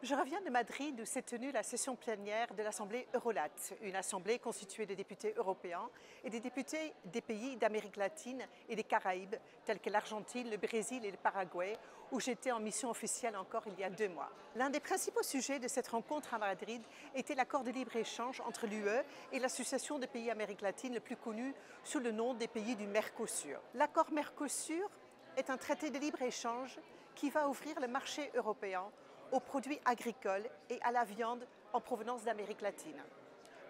Je reviens de Madrid où s'est tenue la session plénière de l'Assemblée Eurolat, une assemblée constituée de députés européens et des députés des pays d'Amérique latine et des Caraïbes, tels que l'Argentine, le Brésil et le Paraguay, où j'étais en mission officielle encore il y a 2 mois. L'un des principaux sujets de cette rencontre à Madrid était l'accord de libre-échange entre l'UE et l'association de pays d'Amérique latine le plus connu sous le nom des pays du Mercosur. L'accord Mercosur est un traité de libre-échange qui va ouvrir le marché européen aux produits agricoles et à la viande en provenance d'Amérique latine.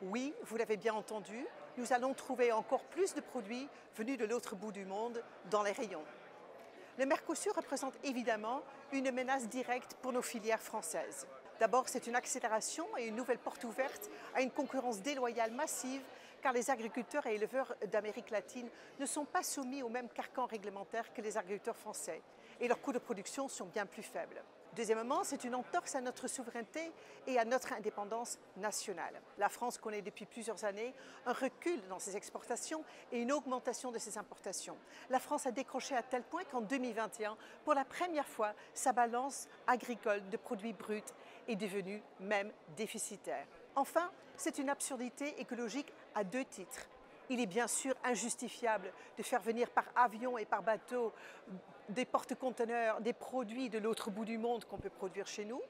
Oui, vous l'avez bien entendu, nous allons trouver encore plus de produits venus de l'autre bout du monde dans les rayons. Le Mercosur représente évidemment une menace directe pour nos filières françaises. D'abord, c'est une accélération et une nouvelle porte ouverte à une concurrence déloyale massive car les agriculteurs et éleveurs d'Amérique latine ne sont pas soumis au même carcan réglementaire que les agriculteurs français et leurs coûts de production sont bien plus faibles. Deuxièmement, c'est une entorse à notre souveraineté et à notre indépendance nationale. La France connaît depuis plusieurs années un recul dans ses exportations et une augmentation de ses importations. La France a décroché à tel point qu'en 2021, pour la première fois, sa balance agricole de produits bruts est devenue même déficitaire. Enfin, c'est une absurdité écologique à 2 titres. Il est bien sûr injustifiable de faire venir par avion et par bateau des porte-conteneurs, des produits de l'autre bout du monde qu'on peut produire chez nous,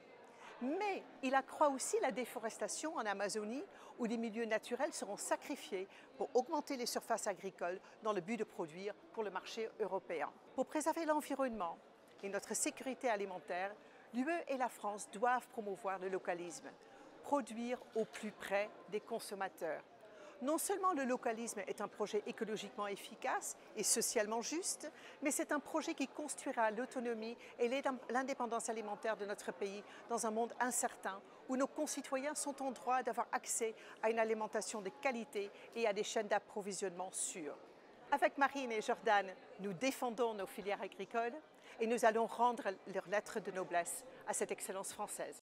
mais il accroît aussi la déforestation en Amazonie où des milieux naturels seront sacrifiés pour augmenter les surfaces agricoles dans le but de produire pour le marché européen. Pour préserver l'environnement et notre sécurité alimentaire, l'UE et la France doivent promouvoir le localisme, produire au plus près des consommateurs. Non seulement le localisme est un projet écologiquement efficace et socialement juste, mais c'est un projet qui construira l'autonomie et l'indépendance alimentaire de notre pays dans un monde incertain où nos concitoyens sont en droit d'avoir accès à une alimentation de qualité et à des chaînes d'approvisionnement sûres. Avec Marine et Jordan, nous défendons nos filières agricoles et nous allons rendre leur lettre de noblesse à cette excellence française.